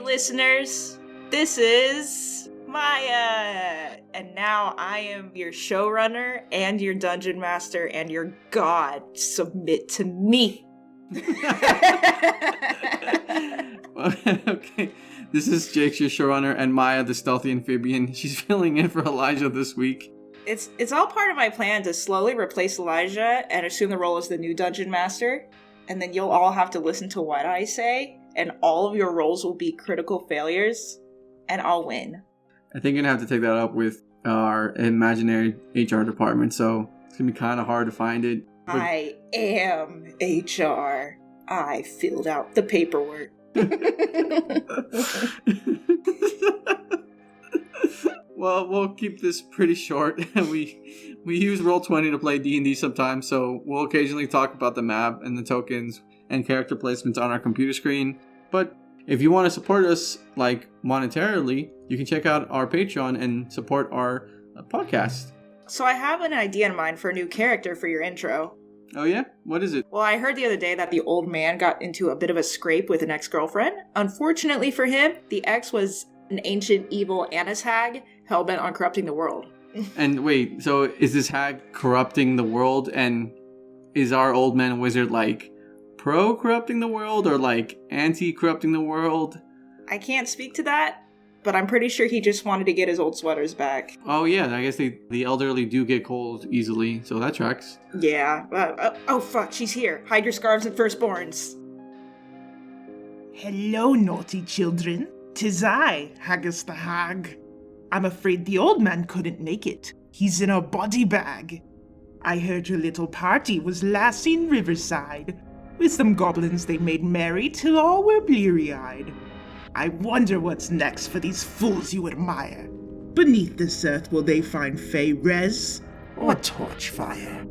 listeners, this is Maya, and now I am your showrunner and your dungeon master and your god. Submit to me. Okay, this is Jake, your showrunner, and Maya, the stealthy amphibian. She's filling in for Elijah this week. It's all part of my plan to slowly replace Elijah and assume the role as the new dungeon master, and then you'll all have to listen to what I say, and all of your roles will be critical failures, and I'll win. I think you're going to have to take that up with our imaginary HR department, so it's going to be kind of hard to find it. But... I am HR. I filled out the paperwork. Well, we'll keep this pretty short. We use Roll20 to play D&D sometimes, so we'll occasionally talk about the map and the tokens and character placements on our computer screen. But if you want to support us, like, monetarily, you can check out our Patreon and support our podcast. So I have an idea in mind for a new character for your intro. Oh yeah? What is it? Well, I heard the other day that the old man got into a bit of a scrape with an ex-girlfriend. Unfortunately for him, the ex was an ancient evil Annis hag, hell-bent on corrupting the world. And wait, so is this hag corrupting the world, and is our old man wizard, like, pro-corrupting the world, or, like, anti-corrupting the world? I can't speak to that, but I'm pretty sure he just wanted to get his old sweaters back. Oh yeah, I guess the elderly do get cold easily, so that tracks. Yeah. Oh fuck, she's here. Hide your scarves and firstborns. Hello, naughty children. 'Tis I, Haggis the Hag. I'm afraid the old man couldn't make it. He's in a body bag. I heard your little party was last seen riverside. With some goblins they made merry till all were bleary-eyed. I wonder what's next for these fools you admire. Beneath this earth will they find Faerzress or Torchfire?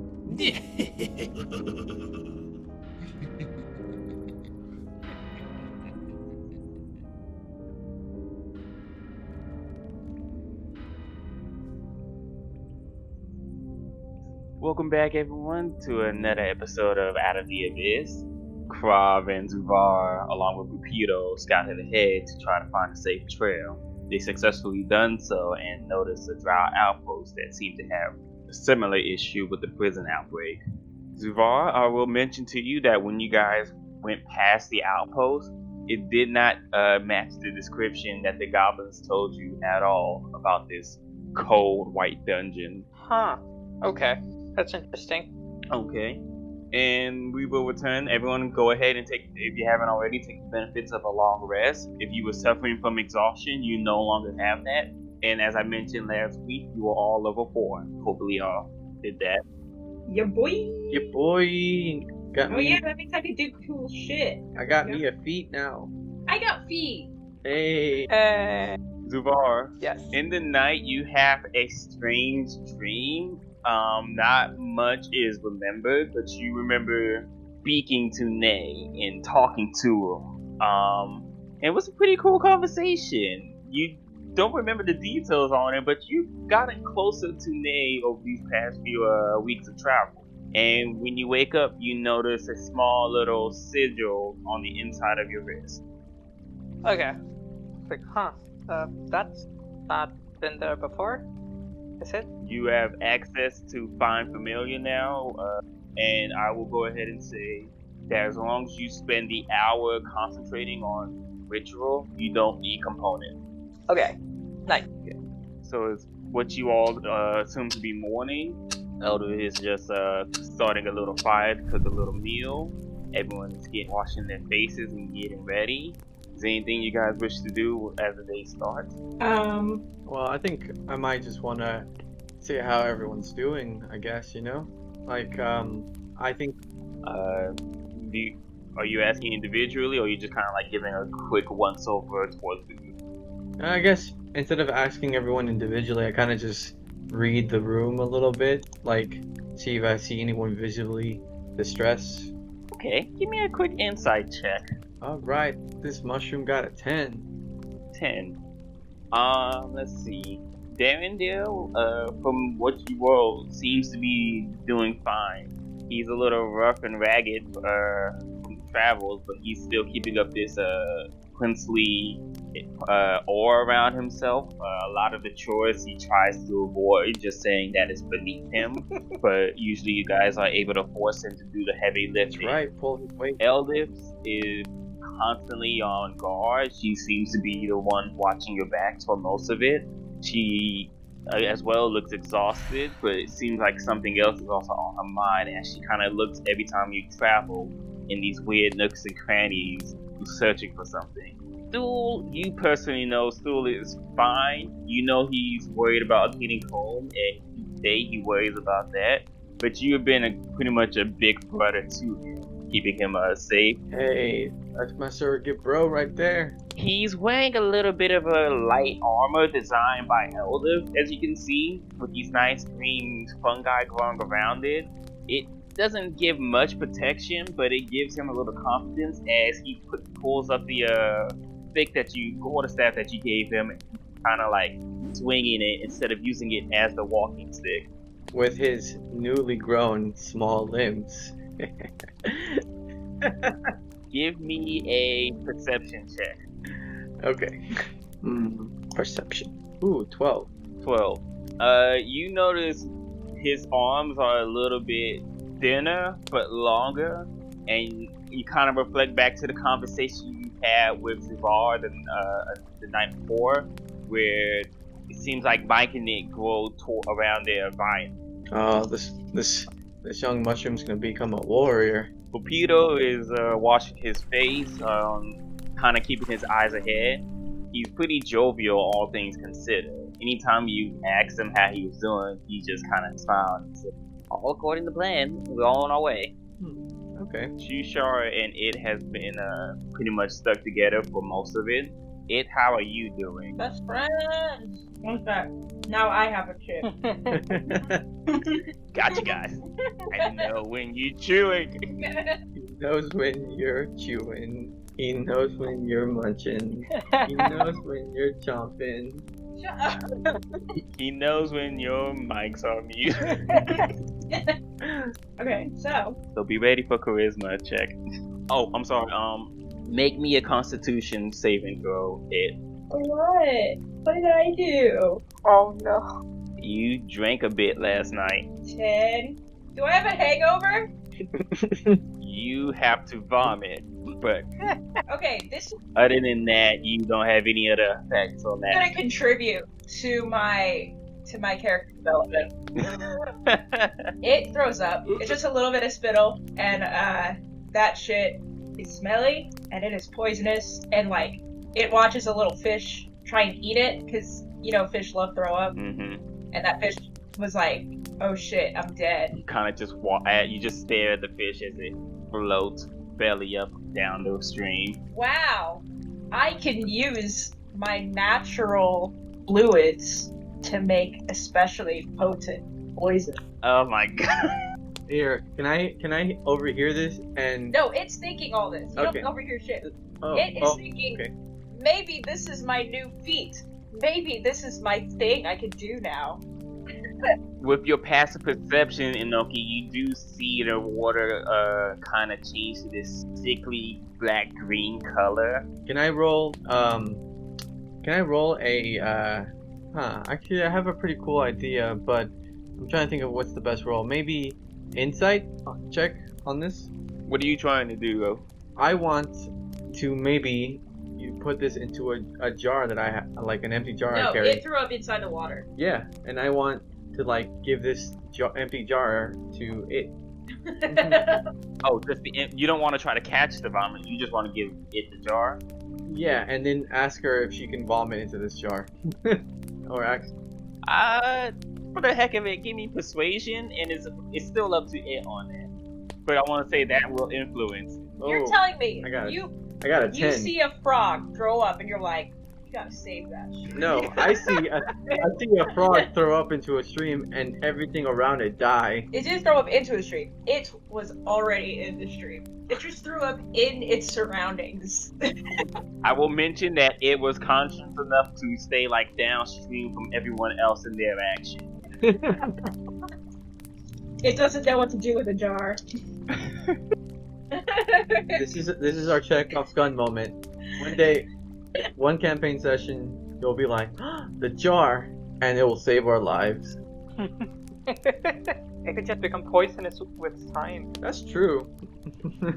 Welcome back, everyone, to another episode of Out of the Abyss. Krav and Zuvar, along with Rapido, scouted ahead to try to find a safe trail. They successfully done so and noticed a drow outpost that seemed to have a similar issue with the prison outbreak. Zuvar, I will mention to you that when you guys went past the outpost, it did not match the description that the goblins told you at all about this cold white dungeon. Huh. Okay. That's interesting. Okay. And we will return. Everyone go ahead and take, if you haven't already, take the benefits of a long rest. If you were suffering from exhaustion, you no longer have that. And as I mentioned last week, you were all level 4. Hopefully y'all did that. Yeah, boy. Yeah, boy. Got Oh me. yeah, that means I can do cool shit. I got me a feat now. I got feet. Hey. Zuvar, Yes. in the night you have a strange dream. Not much is remembered, but you remember speaking to Nay and talking to her. It was a pretty cool conversation. You don't remember the details on it, but you've gotten closer to Nay over these past few weeks of travel. And when you wake up, you notice a small little sigil on the inside of your wrist. Okay. It's like, that's not been there before, is it? You have access to Find Familiar now, and I will go ahead and say that as long as you spend the hour concentrating on ritual, you don't need component. Okay. Nice. So it's what you all assume to be morning. Elder is just starting a little fire to cook a little meal. Everyone is washing their faces and getting ready. Is there anything you guys wish to do as the day starts? Well, I think I might just want to see how everyone's doing, I guess, you know? Like, I think... Are you asking individually, or are you just kind of like giving a quick once-over towards the group? I guess instead of asking everyone individually, I kind of just read the room a little bit, like, see if I see anyone visibly distressed. Okay, give me a quick insight check. Alright, this mushroom got a 10. 10. Let's see. Darendale, from what you rolled, seems to be doing fine. He's a little rough and ragged from travels, but he's still keeping up this princely aura around himself. A lot of the chores he tries to avoid, just saying that it's beneath him. But usually you guys are able to force him to do the heavy lifting. Right, pull his weight. Eldith is constantly on guard. She seems to be the one watching your backs for most of it. She as well looks exhausted, but it seems like something else is also on her mind as she kind of looks every time you travel in these weird nooks and crannies searching for something. Stool, you personally know Stool is fine. You know he's worried about getting home, and today he worries about that. But you have been pretty much a big brother to him, keeping him safe. Hey, that's my surrogate bro right there. He's wearing a little bit of a light armor designed by Eldith, as you can see, with these nice green fungi growing around it. It doesn't give much protection, but it gives him a little confidence as he pulls up the quarter staff that you gave him, kind of like swinging it instead of using it as the walking stick. With his newly grown small limbs. Give me a perception check. Okay. Perception. Ooh, 12. 12. You notice his arms are a little bit thinner but longer, and you kind of reflect back to the conversation you had with Zivar the night before, where it seems like Mike and Nick grow around their vine. Oh, this young mushroom's gonna become a warrior. Pupito is washing his face, kind of keeping his eyes ahead. He's pretty jovial, all things considered. Anytime you asked him how he was doing, he just kind of smiled and said, "All according to plan. We're all on our way." Okay. Shushar and it has been pretty much stuck together for most of it. It, how are you doing? Best friends. What's that? Now I have a chip. Gotcha, guys. I know when you're chewing. He knows when you're chewing. He knows when you're munching. He knows when you're chomping. Shut up. He knows when your mics are mute. Okay, So be ready for charisma check. Oh, I'm sorry. Make me a Constitution saving throw. what? What did I do? Oh no. You drank a bit last night. 10. Do I have a hangover? You have to vomit, but Okay, this is other than that, you don't have any other effects on gonna that. contribute to my character development. It throws up. It's just a little bit of spittle, and that shit is smelly, and it is poisonous, and like it watches a little fish try and eat it, because you know fish love throw up, Mm-hmm. and that fish was like, "Oh shit, I'm dead." You kind of just you just stare at the fish as it floats belly up down the stream. Wow, I can use my natural fluids to make especially potent poison. Oh my god. Here, can I overhear this and No, it's thinking all this. You Okay. don't overhear shit. oh, It is oh, thinking, okay. maybe this is my new feat. Maybe this is my thing I could do now. With your passive perception, Inoki, you do see the water kind of change to this sickly black-green color. Can I roll a actually I have a pretty cool idea, but I'm trying to think of what's the best roll. Maybe insight check on this? What are you trying to do, though? I want to maybe you put this into a jar that I have, like an empty jar I No, carry. it threw up inside the water. Yeah, and I want to like give this empty jar to it. Oh, you don't want to try to catch the vomit. You just want to give it the jar. Yeah, and then ask her if she can vomit into this jar. Or ask. For the heck of it, give me persuasion, and it's still up to it on that. But I want to say that will influence. You're Oh, telling me I got it. you I got a 10. you see a frog throw up and you're like, you gotta save that shit. No, I see a frog throw up into a stream and everything around it die. It didn't throw up into a stream. It was already in the stream. It just threw up in its surroundings. I will mention that it was conscious enough to stay like downstream from everyone else in their action. It doesn't know what to do with a jar. This is our Chekhov's gun moment. One campaign session, you'll be like, the jar, and it will save our lives. It could just become poisonous with time. That's true.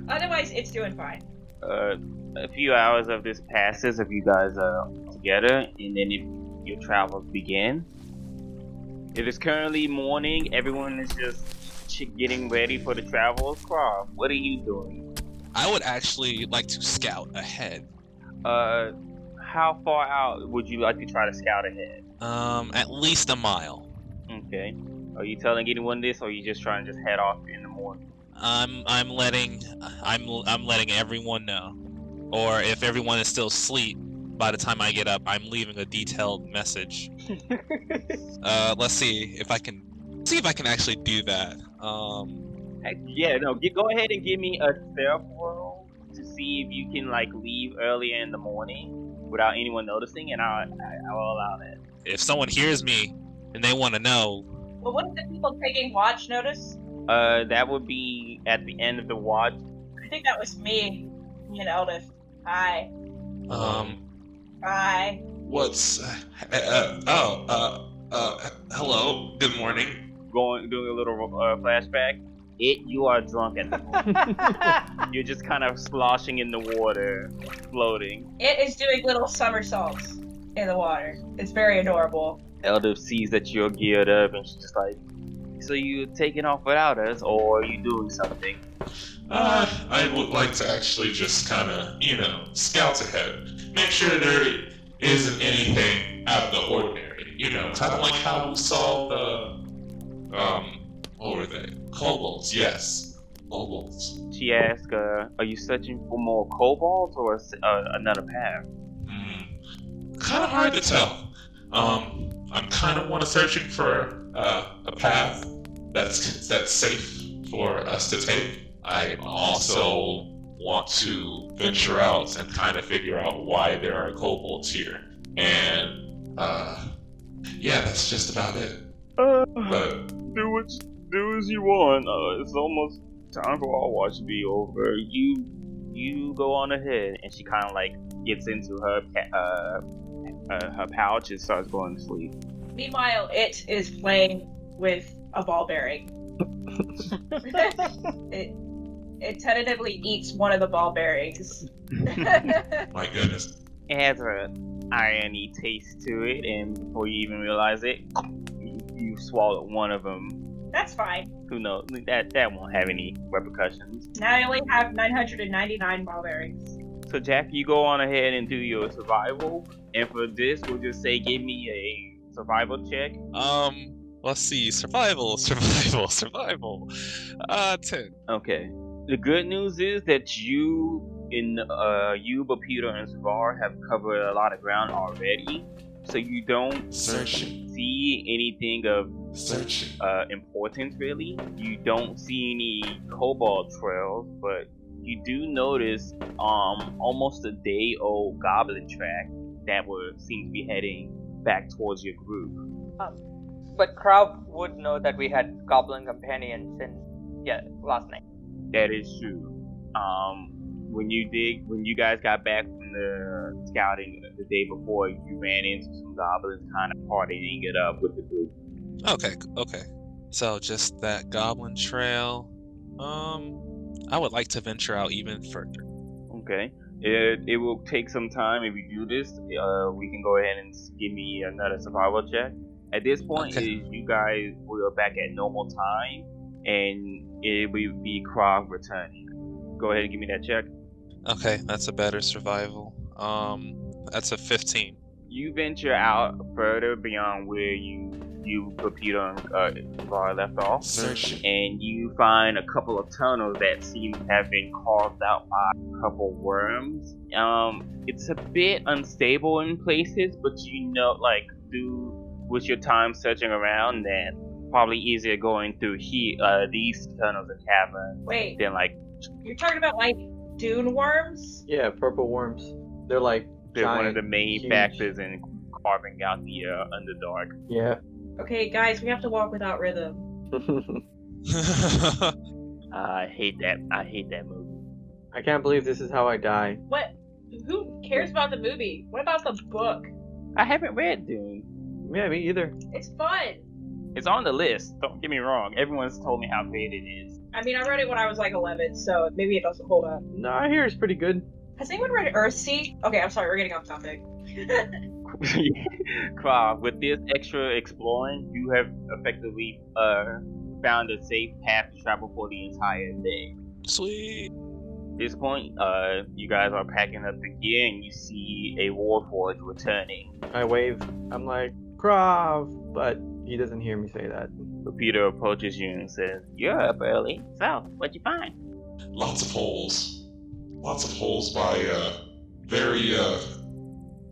Otherwise, it's doing fine. A few hours of this passes if you guys are together, and then if your travels begin. It is currently morning. Everyone is just getting ready for the travels. Croft, what are you doing? I would actually like to scout ahead. How far out would you like to try to scout ahead? At least a mile. Okay. Are you telling anyone this, or are you just trying to just head off in the morning? I'm letting everyone know. Or if everyone is still asleep by the time I get up, I'm leaving a detailed message. Let's see if I can actually do that. Go ahead and give me a stealth roll to see if you can like leave earlier in the morning without anyone noticing, and I'll allow that. If someone hears me and they want to know, Well, wouldn't the people taking watch notice? That would be at the end of the watch. I think that was me and Eldith. Hi. Hi. what's hello, good morning. Doing a little flashback. You are drunk at the moment. You're just kind of sloshing in the water, floating. It is doing little somersaults in the water. It's very adorable. Eldith sees that you're geared up, and she's just like, "So you taking off without us, or are you doing something?" I would like to actually just kind of, scout ahead. Make sure there isn't anything out of the ordinary. Kind of like how we saw the, what were they? Kobolds, yes. Kobolds. She asks, "Are you searching for more kobolds or another path?" Kind of hard to tell. I'm kind of searching for a path that's safe for us to take. I also want to venture out and kind of figure out why there are kobolds here. And, that's just about it. But do as you want. It's almost time for our watch to be over. You go on ahead, and she kind of like gets into her pouch and starts going to sleep. Meanwhile, it is playing with a ball bearing. It tentatively eats one of the ball bearings. my goodness. It has an irony taste to it, and before you even realize it, you swallowed one of them. That's fine. Who knows? That won't have any repercussions. Now I only have 999 ball bearings. So Jack, you go on ahead and do your survival, and for this, we'll just say give me a survival check. Let's see, survival. 10. Okay. The good news is that you, Peter, and Svar have covered a lot of ground already, so you don't see anything of importance really. You don't see any kobold trails, but you do notice almost a day-old goblin track that seem to be heading back towards your group. But Krav would know that we had goblin companions last night. That is true. When you guys got back from the scouting the day before, you ran into some goblins kind of partying it up with the group. Okay. So just that goblin trail. I would like to venture out even further. Okay. It will take some time if you do this. We can go ahead and give me another survival check. At this point, you guys will back at normal time, and it will be Krav returning. Go ahead and give me that check. Okay, that's a better survival. That's a 15. You venture out further beyond where you Peter and Var left off, and you find a couple of tunnels that seem to have been carved out by a couple worms. It's a bit unstable in places, but with your time searching around, then probably easier going through these tunnels and caverns. Wait, than you're talking about like dune worms? Yeah, purple worms. They're like they're giant, one of the main huge factors in carving out the underdark. Yeah. Okay, guys, we have to walk without rhythm. I hate that movie. I can't believe this is how I die. What? Who cares about the movie? What about the book? I haven't read Dune. Yeah, me either. It's fun. It's on the list. Don't get me wrong. Everyone's told me how great it is. I mean, I read it when I was like 11, so maybe it doesn't hold up. No, I hear it's pretty good. Has anyone read Earthsea? Okay, I'm sorry, we're getting off topic. Krav, with this extra exploring, you have effectively found a safe path to travel for the entire day. Sweet. At this point, you guys are packing up the gear and you see a Warforged returning. I wave. I'm like, Krav, but he doesn't hear me say that. Peter approaches you and says, "You're up early. So, what'd you find?" Lots of holes. Lots of holes by very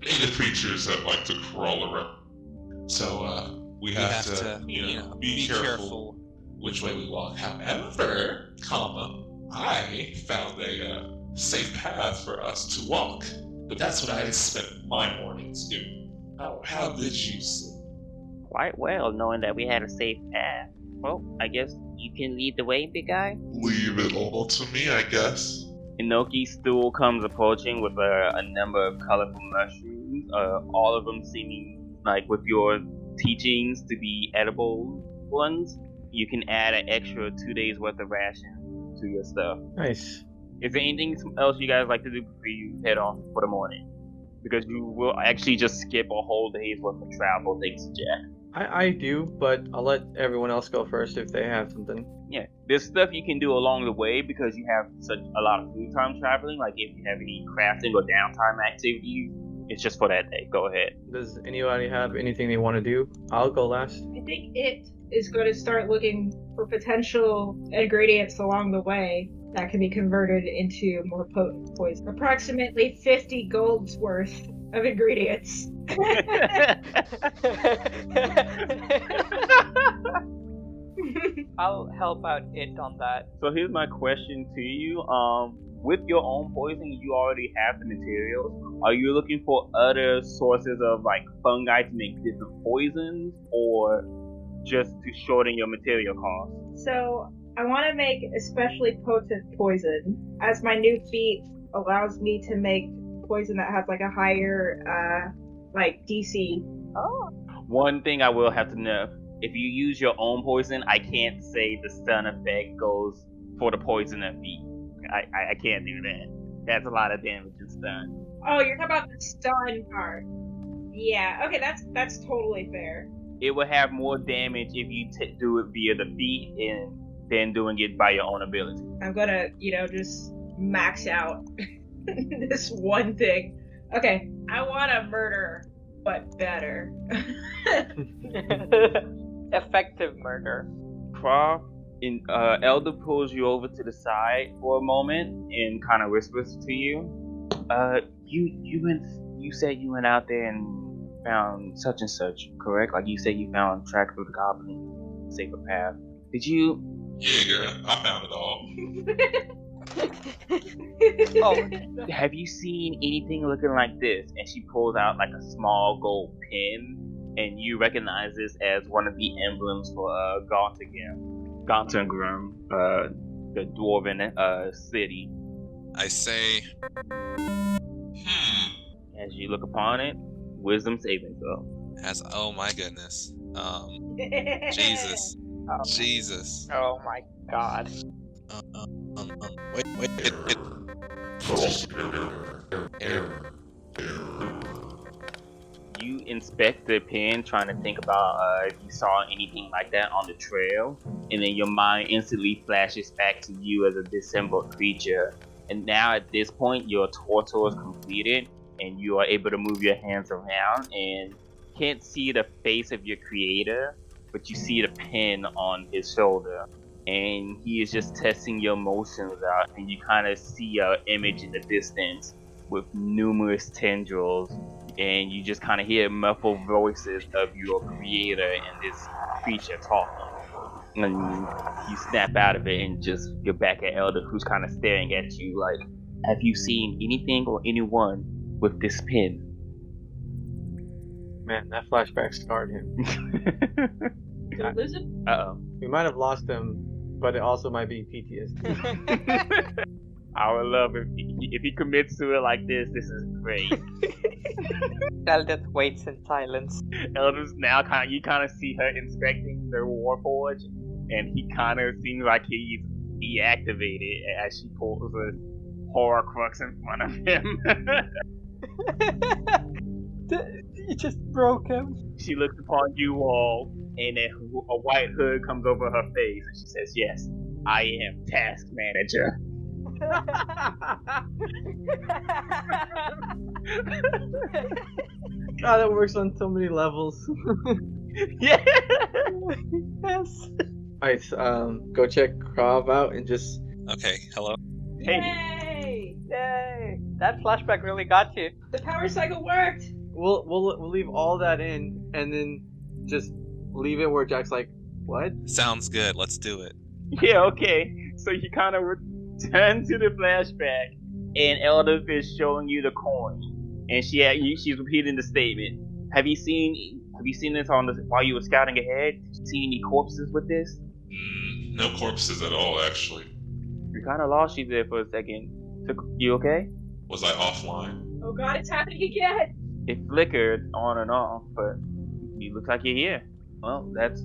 native creatures that like to crawl around. So we have to be careful which way we walk. However, I found a safe path for us to walk. But that's what I spent my mornings doing. How did you sleep? Quite well, knowing that we had a safe path. Well, I guess you can lead the way, big guy? Leave it all to me, I guess. Inoki's stool comes approaching with a number of colorful mushrooms, all of them seeming like with your teachings to be edible ones. You can add an extra 2 days worth of ration to your stuff. Nice. Is there anything else you guys like to do before you head off for the morning? Because you will actually just skip a whole day's worth of travel, thanks to Jack. I do, but I'll let everyone else go first if they have something. Yeah, there's stuff you can do along the way because you have such a lot of free time traveling. Like if you have any crafting or downtime activities, it's just for that day. Go ahead. Does anybody have anything they want to do? I'll go last. I think it is going to start looking for potential ingredients along the way that can be converted into more potent poison. Approximately 50 gold's worth of ingredients. I'll help out it on that. So here's my question to you. With your own poison, you already have the materials. Are you looking for other sources of like fungi to make different poisons, or just to shorten your material cost? So I want to make especially potent poison, as my new feat allows me to make poison that has like a higher like DC. Oh. One thing I will have to know, if you use your own poison, I can't say the stun effect goes for the poison of feet. I can't do that. That's a lot of damage and stun. Oh, you're talking about the stun part. Yeah, okay, that's totally fair. It will have more damage if you do it via the feet and then doing it by your own ability. I'm gonna, just max out this one thing. Okay, I want to murder, but better. Effective murder. Krav, Elder pulls you over to the side for a moment and kind of whispers to you. You said you went out there and found such and such, correct? Like you said you found track through the goblin, safer path. Did you? Yeah, I found it all. Oh. Have you seen anything looking like this? And she pulls out like a small gold pin, and you recognize this as one of the emblems for Gontangrim, the dwarven city. I say, As you look upon it, wisdom saving throw. oh my goodness. Jesus. Oh. Jesus. Oh my god. Wait. Error. You inspect the pin, trying to think about if you saw anything like that on the trail, and then your mind instantly flashes back to you as a dissembled creature. And now at this point, your torso is completed, and you are able to move your hands around, and can't see the face of your creator, but you see the pin on his shoulder. And he is just testing your motions out, and you kind of see an image in the distance with numerous tendrils, and you just kind of hear muffled voices of your creator and this creature talking. And you snap out of it and just you're back at Elder, who's kind of staring at you like, have you seen anything or anyone with this pin? Man, that flashback scarred him. Did we lose him? Uh-oh. We might have lost him, but it also might be PTSD. I would love if he commits to it like this. This is great. Eldith waits in silence. Eldith now you kind of see her inspecting the Warforge, and he kind of seems like he's deactivated as she pulls a horror crux in front of him. You just broke him. She looks upon you all, and a white hood comes over her face, and she says, "Yes, I am task manager." God, that works on so many levels. Yeah. Yes. Alright, go check Krav out and just... Okay, hello. Yay! Yay! That flashback really got you. The power cycle worked! We'll leave all that in, and then just leave it where Jack's like, what? Sounds good. Let's do it. Yeah, okay. So you kind of return to the flashback, and Eldith is showing you the coin, and she's repeating the statement. Have you seen this while you were scouting ahead? Did you see any corpses with this? No corpses at all, actually. We kind of lost you there for a second. You okay? Was I offline? Oh god, it's happening again! It flickered on and off, but you look like you're here. Well, that's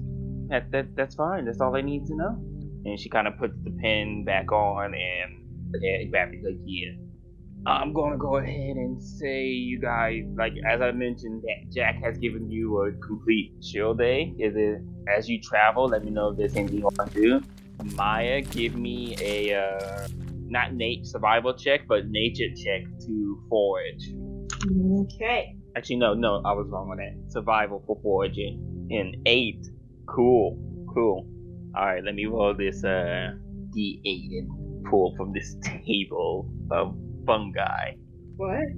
fine. That's all I need to know. And she kind of puts the pen back on and Bappy's like, yeah. I'm gonna go ahead and say, you guys, like as I mentioned, that Jack has given you a complete chill day. As you travel, let me know if there's anything you want to do. Maya, give me a not survival check, but nature check to forage. Okay. Actually, no, I was wrong on that. Survival for foraging. An 8. Cool. Alright, let me roll this D8 and pull from this table of fungi. What?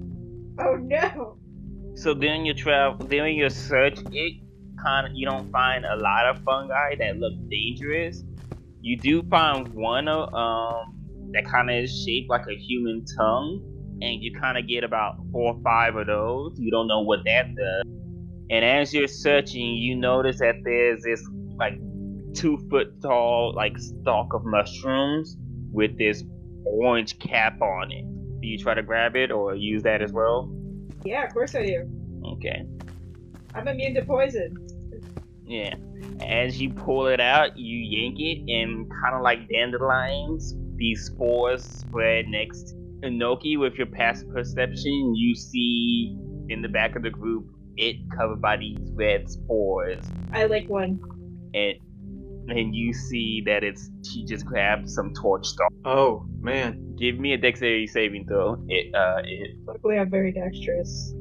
Oh no! So during your search, you don't find a lot of fungi that look dangerous. You do find one that kind of is shaped like a human tongue, and you kind of get about 4 or 5 of those. You don't know what that does. And as you're searching, you notice that there's this like 2-foot tall like stalk of mushrooms with this orange cap on it. Do you try to grab it or use that as well? Yeah, of course I do. Okay. I'm immune to poison. Yeah. As you pull it out, you yank it, and kind of like dandelions, these spores spread next. Inoki, with your passive perception, you see in the back of the group it covered by these red spores. I like one. And you see that she just grabbed some torch stalk. Oh, man. Give me a dexterity saving throw. Luckily I'm very dexterous.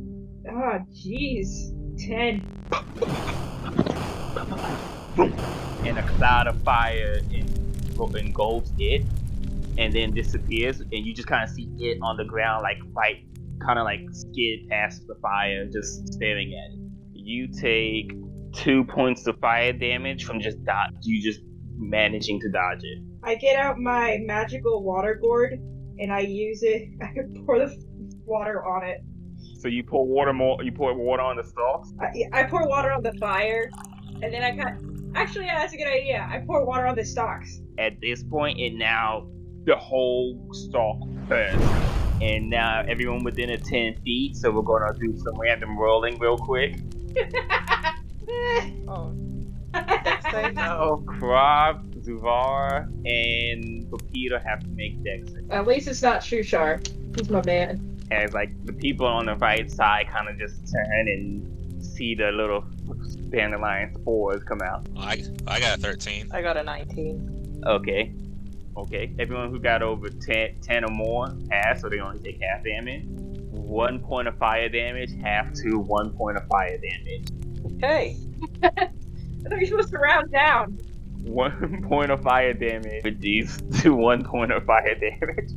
Ah, jeez. 10. And a cloud of fire engulfs it, and then disappears, and you just kind of see it on the ground, like right, kind of like skid past the fire, just staring at it. You take 2 points of fire damage from just managing to dodge it. I get out my magical water gourd, and I use it. I pour the water on it. So you pour water on the stalks? I pour water on the fire, and then actually, yeah, that's a good idea. I pour water on the stalks. At this point, the whole stalk burns. And now everyone within 10 feet, so we're gonna do some random rolling real quick. Oh. No. Krav, Zuvar, and Pepito have to make dex. At least it's not Shushar. He's my man. As like the people on the right side kind of just turn and see the little dandelion spores come out. I got a 13. I got a 19. Okay. Everyone who got over 10 or more passed, so they only take half damage. 1 point of fire damage, half to 1 point of fire damage. Okay. I thought you were supposed to round down. 1 point of fire damage reduced to 1 point of fire damage.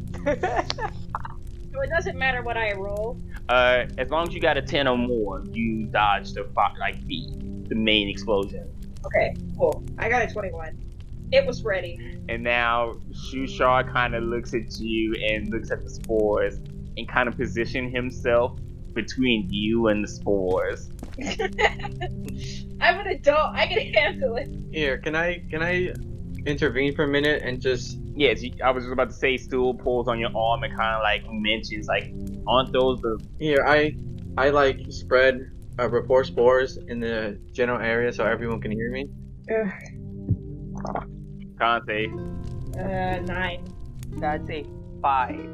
So it doesn't matter what I roll. As long as you got a 10 or more, you dodge the main explosion. Okay, cool. I got a 21. It was ready. And now Shushar kind of looks at you and looks at the spores and kind of position himself between you and the spores. I'm an adult. I can handle it. Here, can I intervene for a minute and just... Yes, I was just about to say Stool pulls on your arm and kind of like mentions like, aren't those the... Here, I like spread rapport spores in the general area so everyone can hear me. Conte. 9. That's a 5.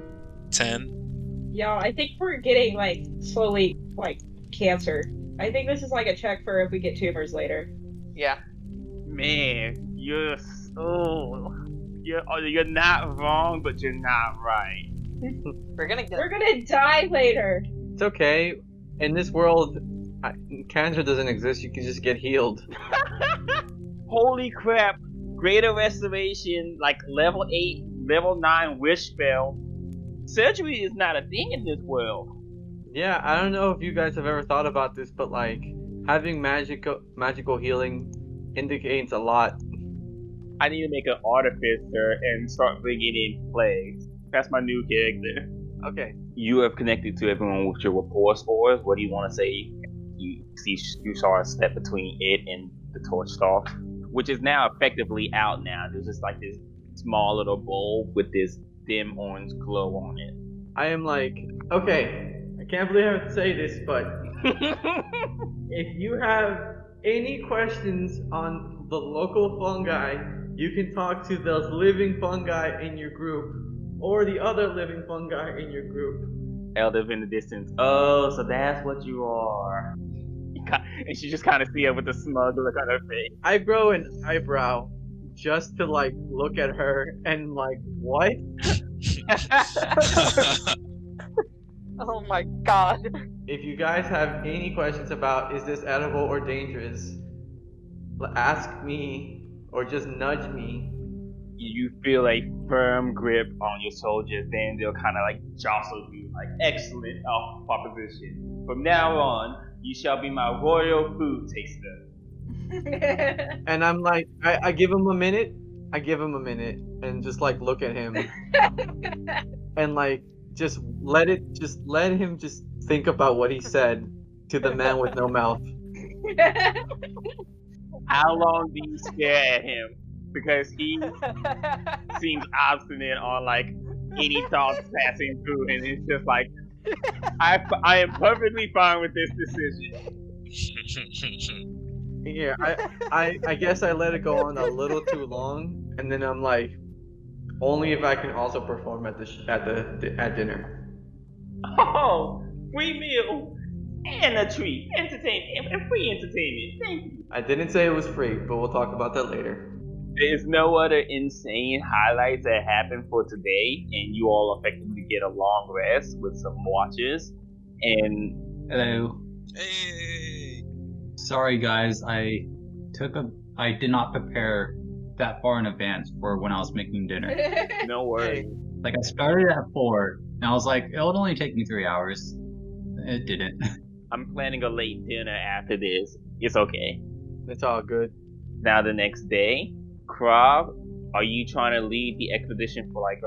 10. Yo, I think we're getting like slowly like cancer. I think this is like a check for if we get tumors later. Yeah. Man, you're not wrong, but you're not right. We're gonna We're gonna die later. It's okay. In this world, cancer doesn't exist. You can just get healed. Holy crap! Greater restoration, like level 8, level 9 wish spell. Surgery is not a thing in this world. Yeah, I don't know if you guys have ever thought about this, but like having magical healing indicates a lot. I need to make an artificer and start bringing in plagues. That's my new character. Okay. You have connected to everyone with your rapport spores. What do you want to say? You saw a step between it and the torch staff, which is now effectively out now. There's just like this small little bowl with this dim orange glow on it. I am like, okay, I can't believe I have to say this, but if you have any questions on the local fungi, you can talk to those living fungi in your group, or the other living fungi in your group. Elder in the distance. Oh, so that's what you are. And she just kind of see her with a smug look on her face. I grow an eyebrow just to like look at her and like, what? Oh my god. If you guys have any questions about is this edible or dangerous, ask me or just nudge me. You feel a firm grip on your soldiers, then they'll kind of like jostle you, like, excellent proposition. From now on, you shall be my royal food taster. And I'm like, I give him a minute. I give him a minute and just like look at him and like just let him just think about what he said to the man with no mouth. How long do you stare at him? Because he seems obstinate on like any thoughts passing through, and it's just like, I am perfectly fine with this decision. Yeah, I guess I let it go on a little too long, and then I'm like, only if I can also perform at dinner. Oh, free meal and a treat, entertainment, and free entertainment. Thank you. I didn't say it was free, but we'll talk about that later. There's no other insane highlights that happened for today, and you all effectively get a long rest with some watches. And hello. Hey. Sorry guys, I did not prepare that far in advance for when I was making dinner. No worries. Like I started at 4, and I was like, it would only take me 3 hours. It didn't. I'm planning a late dinner after this. It's okay. It's all good. Now the next day, Krav, are you trying to lead the expedition for like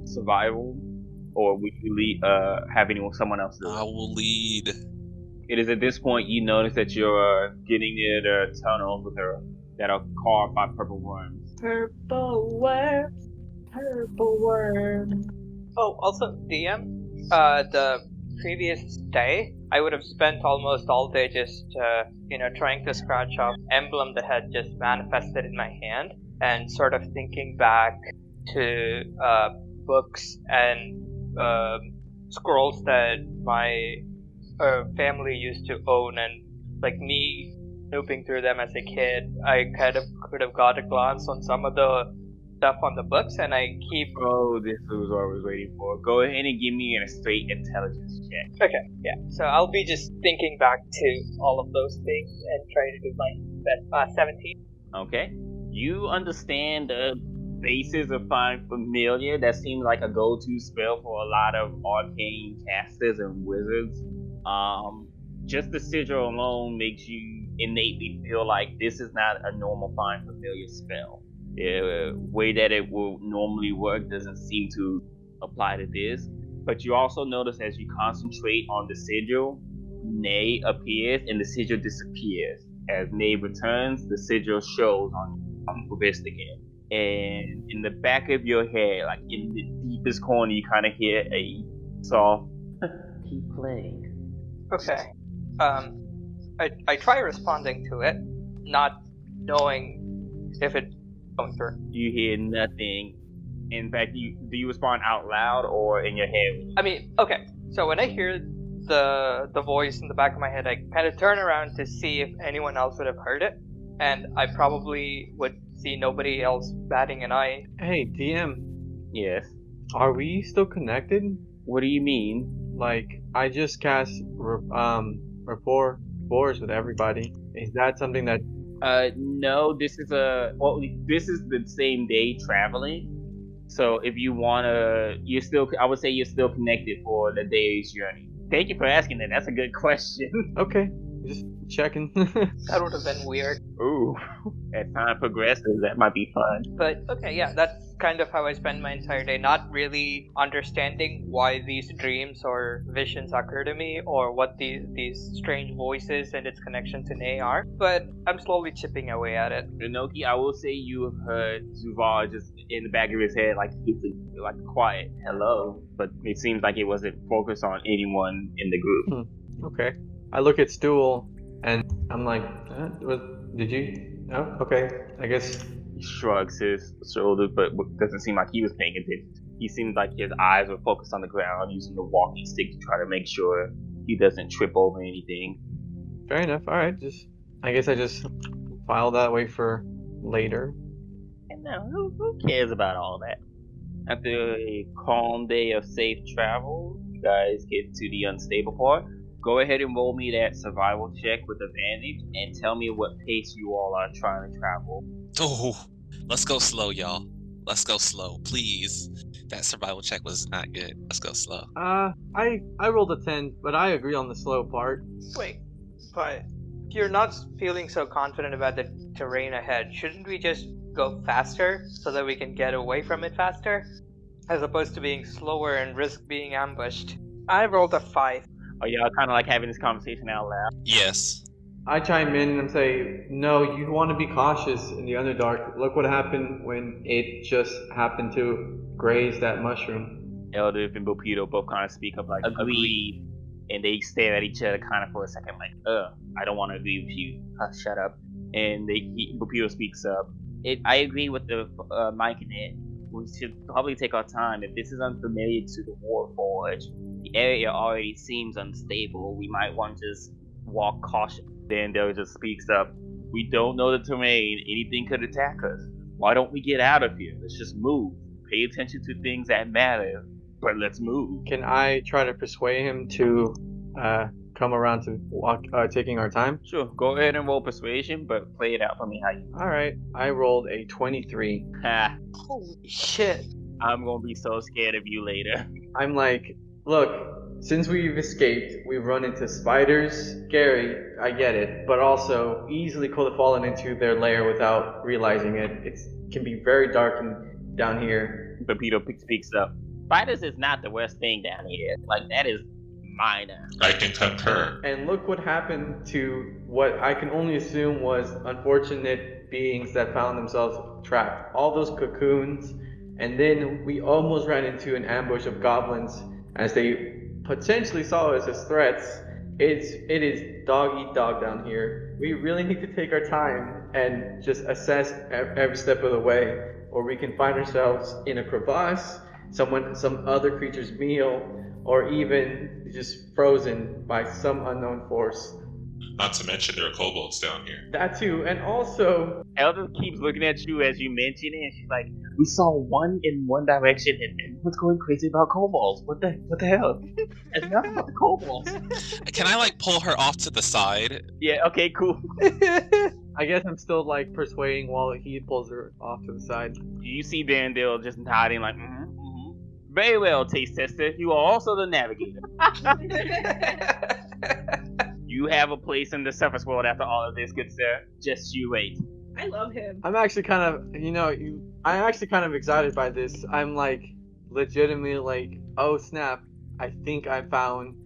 survival, or would you have someone else do it? I will lead. It is at this point you notice that you're getting near the tunnels that are carved by purple worms. Purple worms. Purple worms. Oh, also, DM, the previous day, I would have spent almost all day just, trying to scratch off emblem that had just manifested in my hand, and sort of thinking back to books and scrolls that my family used to own, and like me snooping through them as a kid, I kind of could have got a glance on some of the stuff on the books, and I keep... Oh, this was what I was waiting for. Go ahead and give me a straight intelligence check. Okay, yeah. So I'll be just thinking back to all of those things and trying to do my 17. Okay. You understand the basis of Find Familiar. That seems like a go-to spell for a lot of arcane casters and wizards. Just the sigil alone makes you innately feel like this is not a normal Find Familiar spell. The way that it will normally work doesn't seem to apply to this. But you also notice as you concentrate on the sigil, Nay appears and the sigil disappears. As Nay returns, the sigil shows on Vist again. and in the back of your head, like in the deepest corner, you kind of hear a soft "Keep playing." Okay. I try responding to it, not knowing if it's going through. You hear nothing. In fact, do you respond out loud or in your head? I mean, okay. So when I hear the voice in the back of my head, I kind of turn around to see if anyone else would have heard it, and I probably would see nobody else batting an eye. Hey, DM, Yes. are we still connected? What do you mean? Like, I just cast rapport with everybody. Is that something that? No. This is the same day traveling. So if you wanna, I would say you're still connected for the day's journey. Thank you for asking that. That's a good question. Okay, just checking. That would have been weird. Ooh, as time progresses, that might be fun. But okay, yeah, that's kind of how I spend my entire day, not really understanding why these dreams or visions occur to me, or what these strange voices and its connection to Ney are. But I'm slowly chipping away at it. Inoki, I will say you have heard Zuvar just in the back of his head, like quiet hello, but it seems like it wasn't focused on anyone in the group. Okay. I look at Stool and I'm like, did you? Oh, okay. I guess. He shrugs his shoulders, but doesn't seem like he was paying attention. He seemed like his eyes were focused on the ground, using the walking stick to try to make sure he doesn't trip over anything. Fair enough. All right. I guess I just file that way for later. And now, who cares about all that? After a calm day of safe travel, you guys get to the unstable part. Go ahead and roll me that survival check with advantage and tell me what pace you all are trying to travel. Oh, let's go slow, y'all. Let's go slow, please. That survival check was not good. Let's go slow. I rolled a 10, but I agree on the slow part. Wait, but if you're not feeling so confident about the terrain ahead, shouldn't we just go faster so that we can get away from it faster? As opposed to being slower and risk being ambushed. I rolled a 5. Are y'all kind of like having this conversation out loud? Yes. I chime in and say, no, you want to be cautious in the Underdark. Look what happened when it just happened to graze that mushroom. Elder and Bopito both kind of speak up like, agreed. And they stare at each other kind of for a second like, I don't want to agree with you. Shut up. And Bopito speaks up. I agree with the Mike and Ed. We should probably take our time. If this is unfamiliar to the Warforge, the area already seems unstable. We might want to just walk cautiously. Then Dale just speaks up. We don't know the terrain. Anything could attack us. Why don't we get out of here? Let's just move. Pay attention to things that matter, but let's move. Can I try to persuade him to come around to walk, taking our time? Sure. Go ahead and roll persuasion, but play it out for me how you. Alright, I rolled a 23. Ha. Holy shit. I'm gonna be so scared of you later. I'm like, look, since we've escaped, we've run into spiders. Scary, I get it, but also easily could have fallen into their lair without realizing it. It can be very dark down here. Pepito speaks up. Spiders is not the worst thing down here. Like, that is minor. I can concur. And look what happened to what I can only assume was unfortunate beings that found themselves trapped. All those cocoons, and then we almost ran into an ambush of goblins as they potentially saw us as threats. It is dog eat dog down here. We really need to take our time and just assess every step of the way, or we can find ourselves in a crevasse, some other creature's meal, or even just frozen by some unknown force. Not to mention there are kobolds down here. That too, and also... Elder keeps looking at you as you mention it, and she's like, we saw one in one direction, and everyone's going crazy about kobolds. What the hell? It's not about the kobolds. Can I pull her off to the side? Yeah, okay, cool. I guess I'm still persuading while he pulls her off to the side. You see Vandale just nodding like, Very well, Taste Tester. You are also the navigator. You have a place in the surface world after all of this, good sir. Just you wait. I love him. I'm actually kind of excited by this. I'm legitimately oh snap, I think I found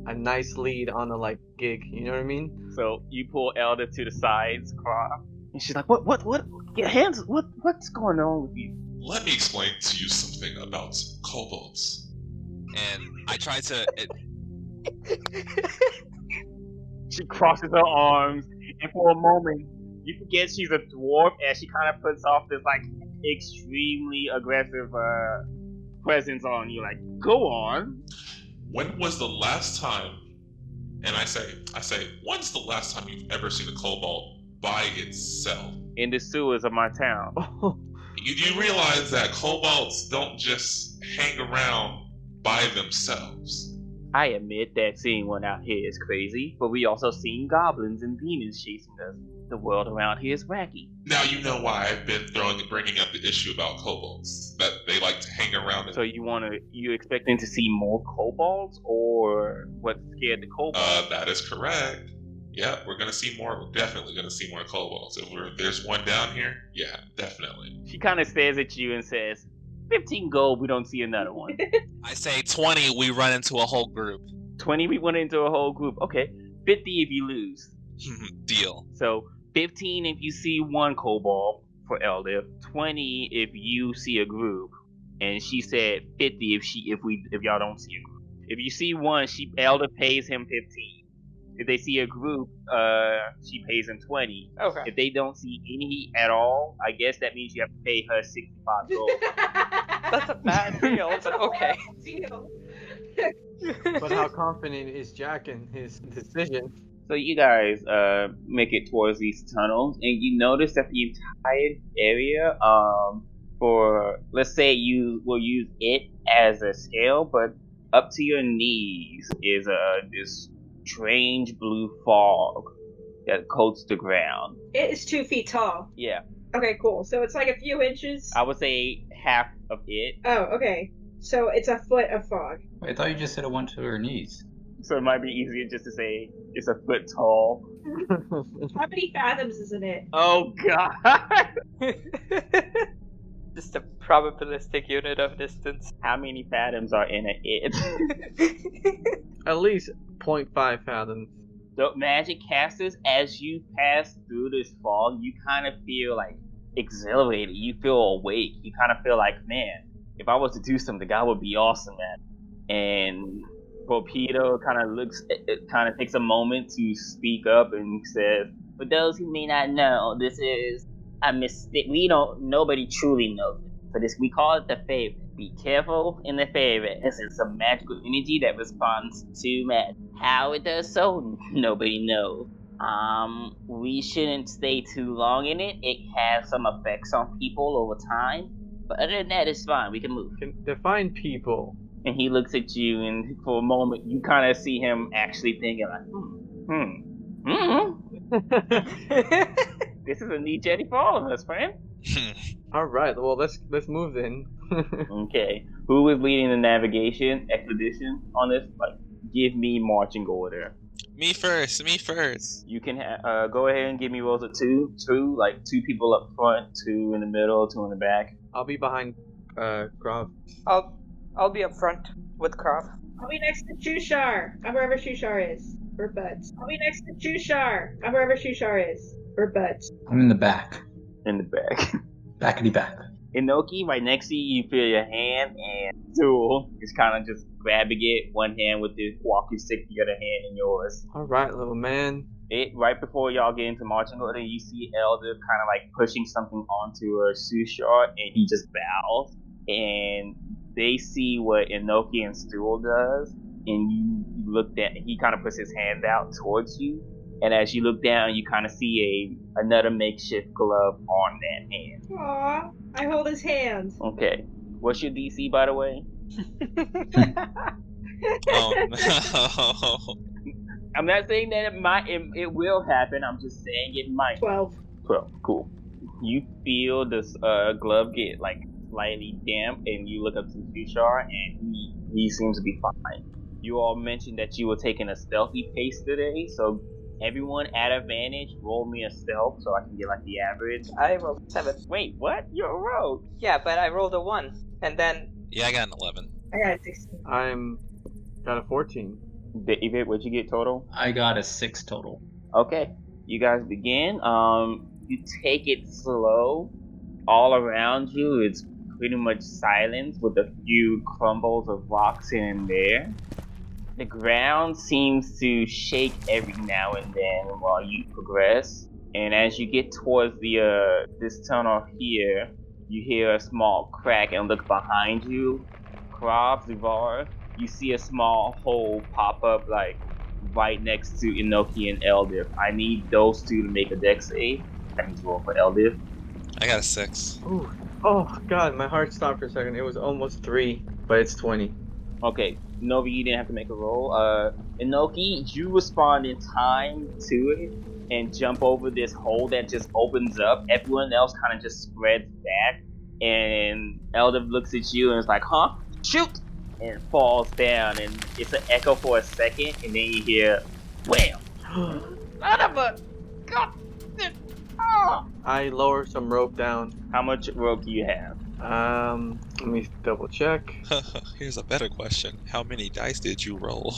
a nice lead on a gig, you know what I mean? So you pull Elder to the sides, And she's like, what? Get hands. What's going on with you? Let me explain to you something about kobolds. And I try to. She crosses her arms, and for a moment, you forget she's a dwarf, and she kind of puts off this like extremely aggressive presence on you. Like, go on. When was the last time? And I say, when's the last time you've ever seen a kobold by itself? In the sewers of my town. You realize that kobolds don't just hang around by themselves. I admit that seeing one out here is crazy, but we also seen goblins and demons chasing us. The world around here is wacky. Now you know why I've been bringing up the issue about kobolds. That they like to hang around. So you expecting to see more kobolds, or what scared the kobolds? That is correct. Yeah, we're gonna see more. We're definitely gonna see more kobolds. If there's one down here, yeah, definitely. She kind of stares at you and says, 15 gold, we don't see another one. I say 20, we run into a whole group. 20, we went into a whole group. Okay, 50 if you lose. Deal. So 15 if you see one kobold for Elder, 20 if you see a group, and she said 50 if y'all don't see a group. If you see one, Elder pays him 15. If they see a group, she pays him 20. Okay. If they don't see any at all, I guess that means you have to pay her 65 gold. That's a bad deal, but okay. Deal. But how confident is Jack in his decision? So you guys make it towards these tunnels, and you notice that the entire area, for, let's say you will use it as a scale, but up to your knees is this strange blue fog that coats the ground. It is 2 feet tall. Yeah. Okay, cool. So it's like a few inches. I would say half of it. Oh, okay. So it's a foot of fog. I thought you just said it went to her knees. So it might be easier just to say it's a foot tall. How many fathoms is in it? Oh god! Just a probabilistic unit of distance. How many fathoms are in it? At least 0.5 fathoms. So magic casters, as you pass through this fog, you kind of feel like exhilarated. You feel awake. You kind of feel like, man, if I was to do something, that would be awesome, man. And Torpedo kind of takes a moment to speak up and says, for those who may not know, this is a mistake. Nobody truly knows it. For this, we call it the Faerzress. Be careful in the Faerzress. It's a magical energy that responds to magic. How it does so, nobody knows. We shouldn't stay too long in it. It has some effects on people over time. But other than that, it's fine. We can move. Define people. And he looks at you, and for a moment, you kind of see him actually thinking like, This is a neat jetty for all of us, friend. All right. Well, let's move then. Okay. Who is leading the navigation expedition on this? Like, give me marching order. Me first. You can go ahead and give me rolls of two. Like 2 people up front, 2 in the middle, 2 in the back. I'll be behind Grov. I'll be up front with Krav. I'll be next to Shushar. I'm wherever Shushar is. Or Buds. I'll be next to Shushar. I'm wherever Shushar is. Or Buds. I'm in the back. In the back. Backity back. Inoki, right next to you, you feel your hand, and Tool is kind of just grabbing it, one hand with the walking stick, the other hand in yours. All right, little man. Right before y'all get into marching order, you see Elder kind of like pushing something onto Sushar, and he just bows, and they see what Inoki and Stool does, and you look down, he kind of puts his hand out towards you, and as you look down, you kind of see another makeshift glove on that hand. Aww, I hold his hand. Okay. What's your DC, by the way? Oh no. I'm not saying that it will happen, I'm just saying it might. 12. Cool. You feel this glove get like slightly damp, and you look up to Fushar, and he seems to be fine. You all mentioned that you were taking a stealthy pace today, so everyone at advantage, roll me a stealth so I can get like the average. I rolled 7. Wait, what? You're a rogue. Yeah, but I rolled a 1, and then Yeah, I got an 11. I got a 16. I'm got a 14. David, what'd you get total? I got a 6 total. Okay, you guys begin. you take it slow. All around you, it's pretty much silence with a few crumbles of rocks here and there. The ground seems to shake every now and then while you progress. And as you get towards the this tunnel here, you hear a small crack and look behind you. Krav, Zuvar, you see a small hole pop up like right next to Inoki and Eldif. I need those two to make a dex save. I need to roll for Eldif. I got a 6. Ooh. Oh god, my heart stopped for a second. It was almost 3, but it's 20. Okay, Novi, you didn't have to make a roll. Inoki, you respond in time to it and jump over this hole that just opens up. Everyone else kind of just spreads back, and Eldif looks at you and is like, huh? Shoot! And falls down, and it's an echo for a second, and then you hear, wham! Son of a... God! Oh! I lower some rope down. How much rope do you have? Let me double check. Here's a better question. How many dice did you roll?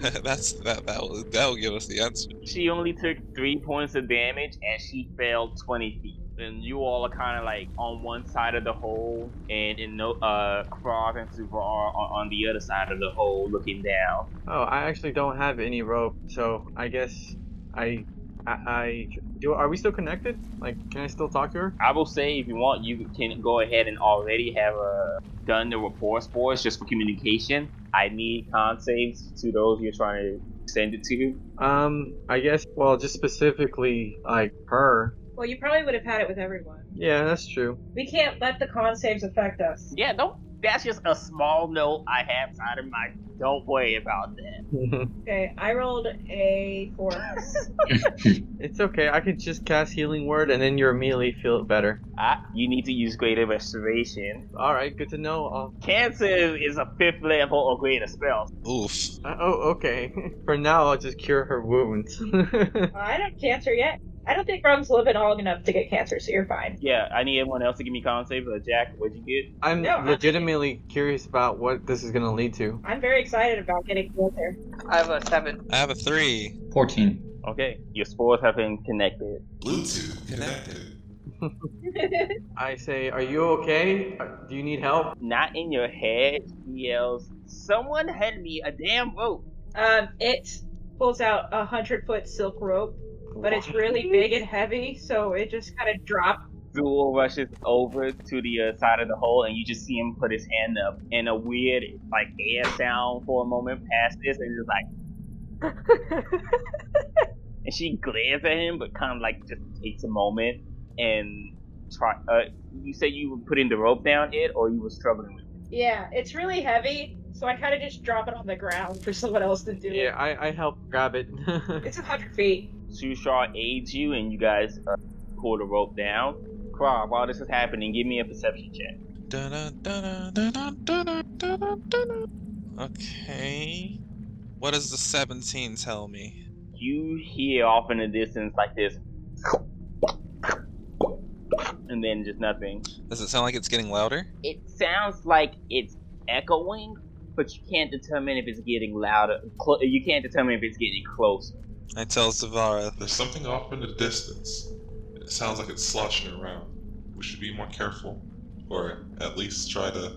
That'll give us the answer. She only took 3 points of damage, and she fell 20 feet. And you all are kind of like on one side of the hole, and Krav and Zuvar are on the other side of the hole looking down. Oh, I actually don't have any rope, so I guess I do. Are we still connected? Like, can I still talk to her? I will say, if you want, you can go ahead and already have done the rapport spores just for communication. I need con saves to those you're trying to send it to. I guess, well, just specifically, like, her. Well, you probably would have had it with everyone. Yeah, that's true. We can't let the con saves affect us. Yeah, that's just a small note I have inside of my. Don't worry about that. Okay, I rolled a 4. It's okay, I could just cast Healing Word and then you immediately feel better. You need to use Greater Restoration. Alright, good to know. Cancer is a 5th level or greater spell. Oof. Okay. For now, I'll just cure her wounds. I don't have cancer yet. I don't think Rum's living long enough to get cancer, so you're fine. Yeah, I need everyone else to give me con save. Jack, what'd you get? I'm legitimately curious about what this is going to lead to. I'm very excited about getting cancer. I have a 7. I have a 3. 14. Okay, your spores have been connected. Bluetooth connected. I say, are you okay? Do you need help? Not in your head, he yells, someone hand me a damn rope. It pulls out a 100-foot silk rope, but it's really big and heavy, so it just kind of drops. Zool rushes over to the side of the hole, and you just see him put his hand up, and a weird, like, air sound for a moment passes, and he's like, and she glares at him, but kind of like just takes a moment and try. You said you were putting the rope down it, or you were struggling with it? Yeah, it's really heavy, so I kind of just drop it on the ground for someone else to do it. Yeah, I help grab it. It's 100 feet. Sushar aids you, and you guys pull the rope down. Krav, while this is happening, give me a perception check. Okay. What does the 17 tell me? You hear off in the distance like this, and then just nothing. Does it sound like it's getting louder? It sounds like it's echoing, but you can't determine if it's getting louder. You can't determine if it's getting closer. I tell Zavara, There's something off in the distance. It sounds like it's sloshing around. We should be more careful, or at least try to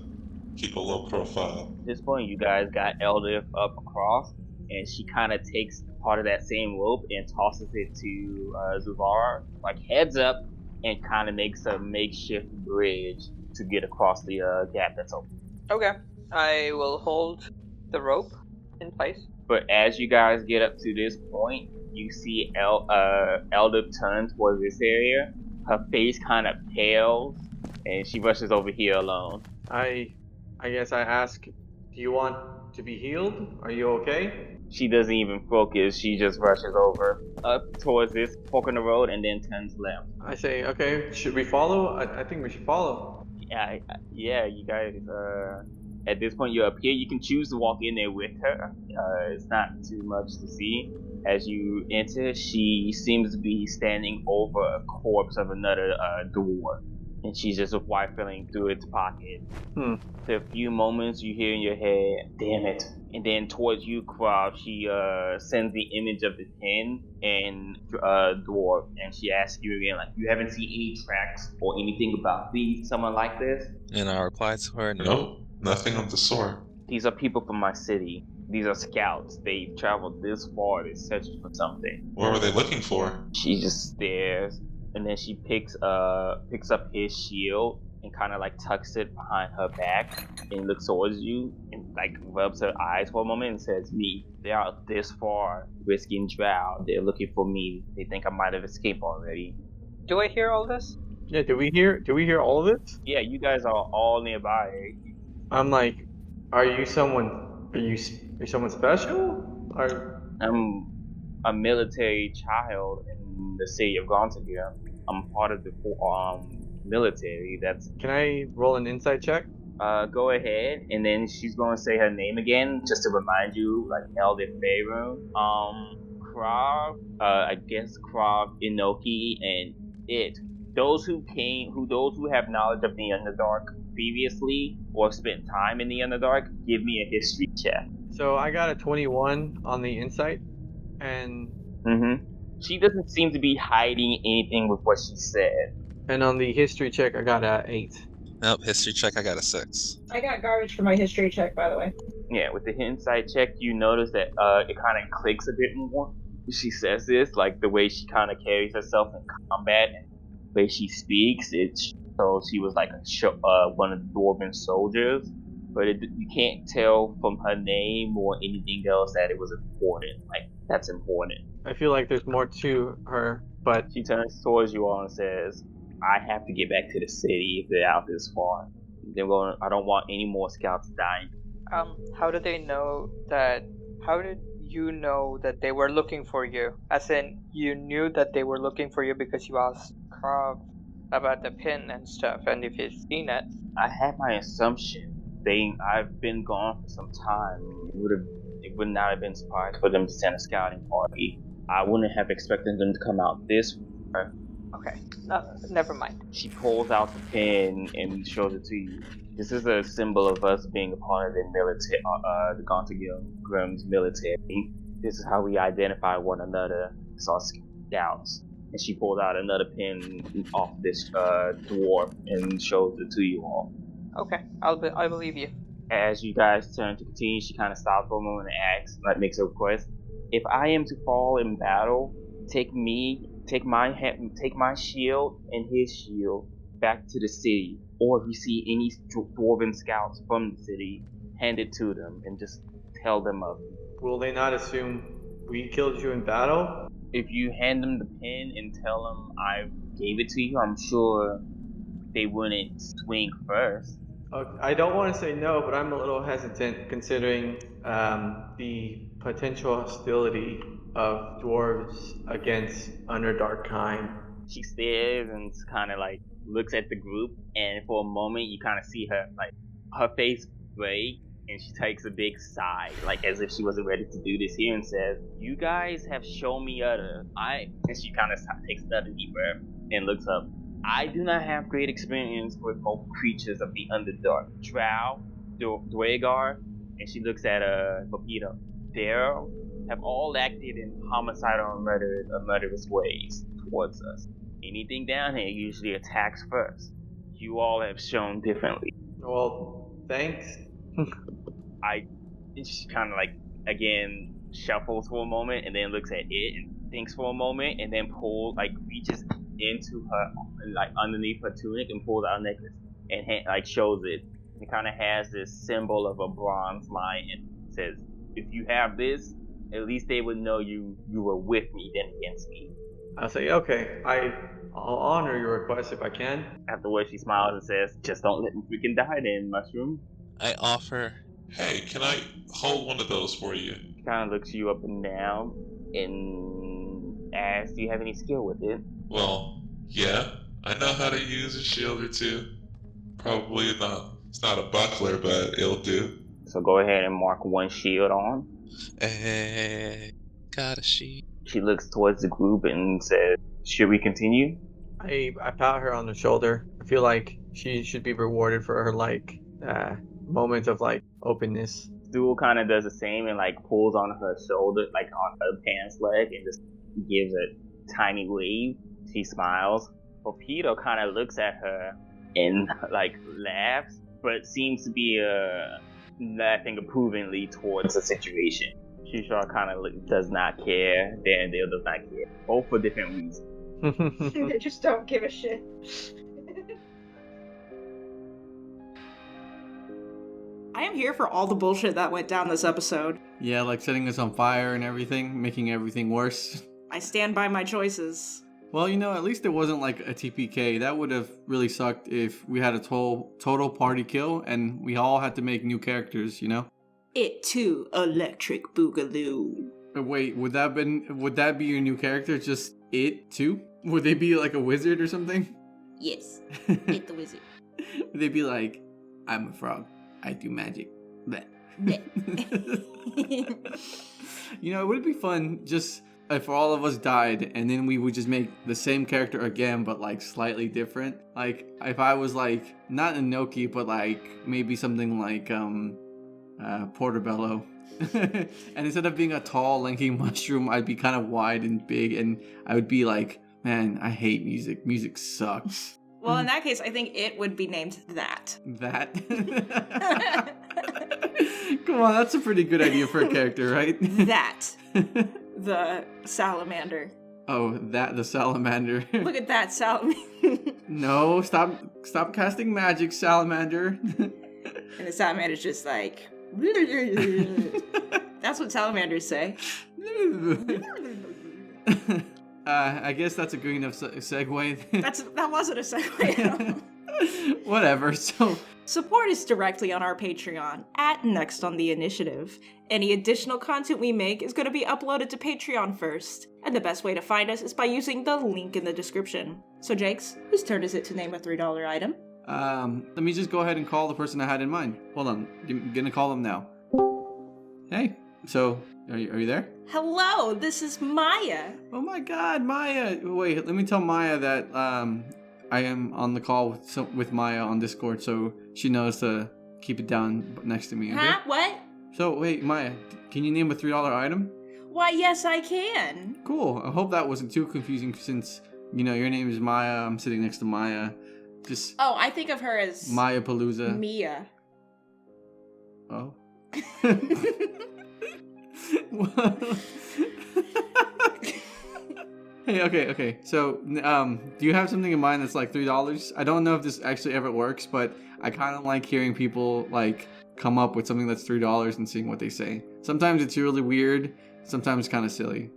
keep a low profile. At this point, you guys got Eldif up across, and she kind of takes part of that same rope and tosses it to Zuvar, like heads up, and kind of makes a makeshift bridge to get across the gap that's open. Okay. I will hold the rope in place. But as you guys get up to this point, you see Eldif turn towards this area. Her face kind of pales, and she rushes over here alone. I guess I ask, do you want to be healed? Are you okay? She doesn't even focus. She just rushes over up towards this fork in the road and then turns left. I say, okay, should we follow? I think we should follow. Yeah, you guys, at this point you're up here. You can choose to walk in there with her. It's not too much to see. As you enter, she seems to be standing over a corpse of another dwarf. and she's just rifling through its pocket. For a few moments, you hear in your head, "Damn it!" And then towards you, Krav, she sends the image of the pin and dwarf, and she asks you again, like, "You haven't seen any tracks or anything about someone like this?" And I replied to her, Nope, nothing of the sort. "These are people from my city. These are scouts. They've traveled this far to search for something." What were they looking for? She just stares, and then she picks up his shield and kind of like tucks it behind her back and looks towards you and like rubs her eyes for a moment and says, "Me. They're out this far, risking drow. They're looking for me. They think I might have escaped already." Do I hear all this? Yeah, do we hear all of it? Yeah, you guys are all nearby. I'm like, are you someone special? Or I'm a military child in the city of Gontagia. I'm part of the military. That's can I roll an insight check? go ahead, and then she's gonna say her name again just to remind you, like held in Faerun. Krav, I guess Krav, Inoki, and it. Those who have knowledge of the Underdark previously or spent time in the Underdark, give me a history check. So I got a 21 on the insight, and She doesn't seem to be hiding anything with what she said. on the history check I got a 8. Nope, history check, I got a 6. I got garbage for my history check, by the way. Yeah, with the insight check, you notice that it kind of clicks a bit more. She says this, like the way she kind of carries herself in combat, and the way she speaks. So she was like one of the Dwarven soldiers, but you can't tell from her name or anything else that it was important. Like that's important. I feel like there's more to her, but She turns towards you all and says, "I have to get back to the city if they're out this far. I don't want any more scouts dying." How did they know that? How did you know that they were looking for you? As in, you knew that they were looking for you because you asked Krav about the pin and stuff, and if he's seen it. I had my assumption. I've been gone for some time. It would not have been surprised for them to send a scouting party. I wouldn't have expected them to come out this far. Okay, never mind. She pulls out the pin and shows it to you. This is a symbol of us being a part of the military, the Gontagium's military. This is how we identify one another as our scouts. And she pulled out another pin off this dwarf and shows it to you all. Okay, I believe you. As you guys turn to continue, she kind of stops for a moment and asks, like makes a request. "If I am to fall in battle, take my shield and his shield back to the city. Or if you see any dwarven scouts from the city, hand it to them and just tell them of it. will they not assume we killed you in battle? If you hand them the pin and tell them I gave it to you, I'm sure they wouldn't swing first." I don't want to say no, but I'm a little hesitant considering the potential hostility of dwarves against Underdark kind. She stares and kind of like looks at the group, and for a moment you kind of see her face break, and she takes a big sigh, like as if she wasn't ready to do this here, and says, "You guys have shown me other." And she kind of takes another deep breath and looks up. "I do not have great experience with most creatures of the Underdark. Drow, Dwagar," and she looks at Pepito, "Darrow, have all acted in homicidal and murderous ways towards us. Anything down here usually attacks first. You all have shown differently." Well, thanks. She kind of like again shuffles for a moment and then looks at it and thinks for a moment and then reaches into her like underneath her tunic and pulls out a necklace and shows it. It kind of has this symbol of a bronze lion and says, "If you have this, at least they would know you were with me than against me." I'll say, okay, I'll honor your request if I can. Afterwards, she smiles and says, "Just don't let me freaking die then, Mushroom." I offer, Hey, can I hold one of those for you? She kind of looks you up and down and asks, "Do you have any skill with it?" Well, yeah, I know how to use a shield or two. Probably not, it's not a buckler, but it'll do. So go ahead and mark one shield on. hey, got a sheet. She looks towards the group and says, "Should we continue?" I pat her on the shoulder. I feel like she should be rewarded for her moment of openness. Duel kind of does the same and pulls on her shoulder, on her pants leg, and just gives a tiny wave. She smiles. Torpedo kind of looks at her and laughs, but seems to be laughing approvingly towards the situation. Shisha kind of does not care. Dandale does not care. Both for different reasons. They just don't give a shit. I am here for all the bullshit that went down this episode. Yeah, setting us on fire and everything, making everything worse. I stand by my choices. Well, at least it wasn't a TPK. That would have really sucked if we had a total party kill and we all had to make new characters, It too, Electric Boogaloo. Wait, would that be your new character? Just it too? Would they be a wizard or something? Yes, It the Wizard. Would they be I'm a frog. I do magic. Bleh. It would be fun just if all of us died and then we would just make the same character again but slightly different. If I was not Inoki but maybe something Portobello. And instead of being a tall lanky mushroom, I'd be kind of wide and big and I would be man, I hate music. Music sucks. Well, in that case, I think it would be named That. That? Come on, that's a pretty good idea for a character, right? That. The salamander. Oh, the salamander. Look at that salamander. No, stop casting magic, salamander. And the salamander's just that's what salamanders say. I guess that's a good enough segue. That wasn't a segue. Whatever, so... Support us directly on our Patreon, at Next on the Initiative. Any additional content we make is going to be uploaded to Patreon first, and the best way to find us is by using the link in the description. So Jakes, whose turn is it to name a $3 item? Let me just go ahead and call the person I had in mind. Hold on, I'm gonna call them now. Hey, so, are you there? Hello, this is Maya. Oh my god, Maya! Wait, let me tell Maya that, I am on the call with Maya on Discord, so she knows to keep it down next to me, okay? Huh? What? So, wait, Maya, can you name a $3 item? Why, yes, I can. Cool, I hope that wasn't too confusing since, your name is Maya, I'm sitting next to Maya. Just... Oh, I think of her as... Maya Palooza. Mia. Oh. Hey, okay. So, do you have something in mind that's $3? I don't know if this actually ever works, but I kind of like hearing people come up with something that's $3 and seeing what they say. Sometimes it's really weird. Sometimes kind of silly.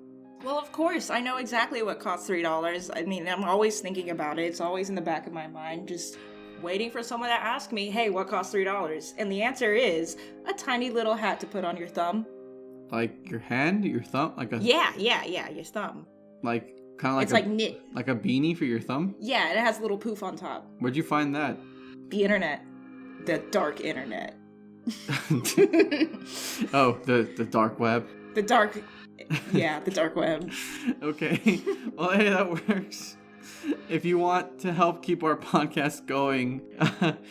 Well, of course, I know exactly what costs $3. I mean, I'm always thinking about it. It's always in the back of my mind, just waiting for someone to ask me, hey, what costs $3? And the answer is a tiny little hat to put on your thumb. Your hand? Your thumb? Yeah, your thumb. Kind of it's knit. Like a beanie for your thumb? Yeah, it has a little poof on top. Where'd you find that? The internet. The dark internet. Oh, the dark web. The dark web. Okay. Well, hey, that works. If you want to help keep our podcast going...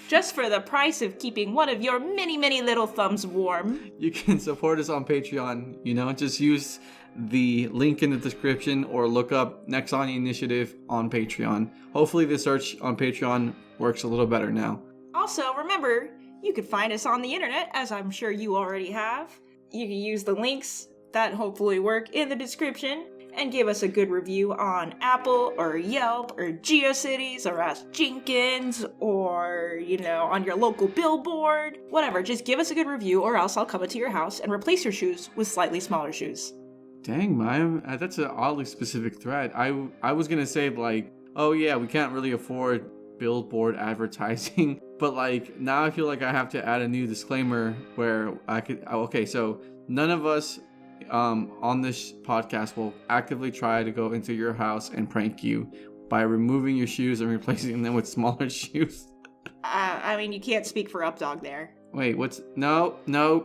just for the price of keeping one of your many, many little thumbs warm. You can support us on Patreon. Just use the link in the description or look up Next on the Initiative on Patreon. Hopefully the search on Patreon works a little better now. Also, remember, you can find us on the internet, as I'm sure you already have. You can use the links that hopefully work in the description and give us a good review on Apple or Yelp or GeoCities or Ask Jenkins or, on your local billboard. Whatever, just give us a good review or else I'll come into your house and replace your shoes with slightly smaller shoes. Dang, Maya, that's an oddly specific threat. I was gonna say oh yeah, we can't really afford billboard advertising, but now I feel like I have to add a new disclaimer where I could. Okay, so none of us on this podcast will actively try to go into your house and prank you by removing your shoes and replacing them with smaller shoes. I mean, you can't speak for Updog there. Wait, no,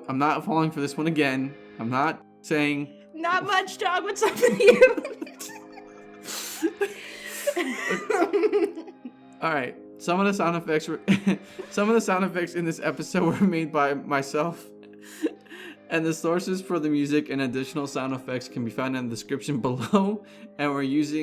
I'm not falling for this one again. I'm not saying... Not much, dog. What's up with you? All right. Some of the sound effects in this episode were made by myself. And the sources for the music and additional sound effects can be found in the description below, and we're used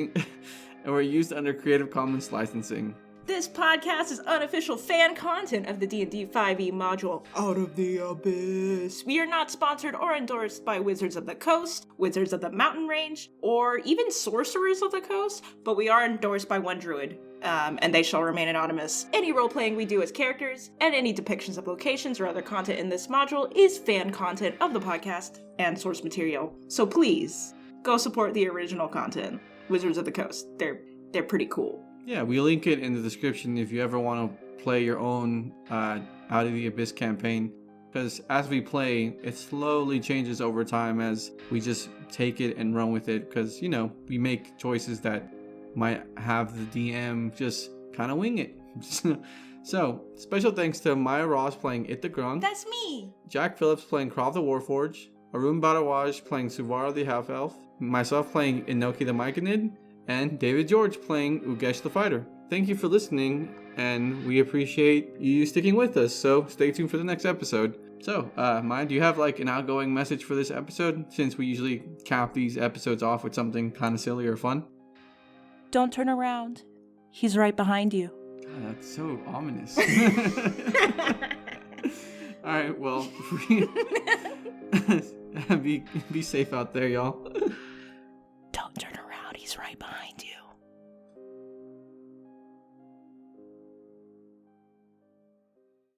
under Creative Commons licensing. This podcast is unofficial fan content of the D&D 5e module Out of the Abyss. We are not sponsored or endorsed by Wizards of the Coast, Wizards of the Mountain Range, or even Sorcerers of the Coast, but we are endorsed by one druid, and they shall remain anonymous. Any role-playing we do as characters, and any depictions of locations or other content in this module is fan content of the podcast and source material. So please, go support the original content. Wizards of the Coast. They're pretty cool. Yeah, we link it in the description if you ever want to play your own Out of the Abyss campaign. Because as we play, it slowly changes over time as we just take it and run with it. Because, we make choices that might have the DM just kind of wing it. So, special thanks to Maya Ross playing It the Grung. That's me! Jack Phillips playing Krav the Warforged. Arun Bharadwaj playing Suvara the Half-Elf. Myself playing Inoki the Myconid. And David George playing Ugesh the Fighter. Thank you for listening, and we appreciate you sticking with us, so stay tuned for the next episode. So, Maya, do you have an outgoing message for this episode, since we usually cap these episodes off with something kind of silly or fun? Don't turn around. He's right behind you. God, that's so ominous. Alright, well, be safe out there, y'all.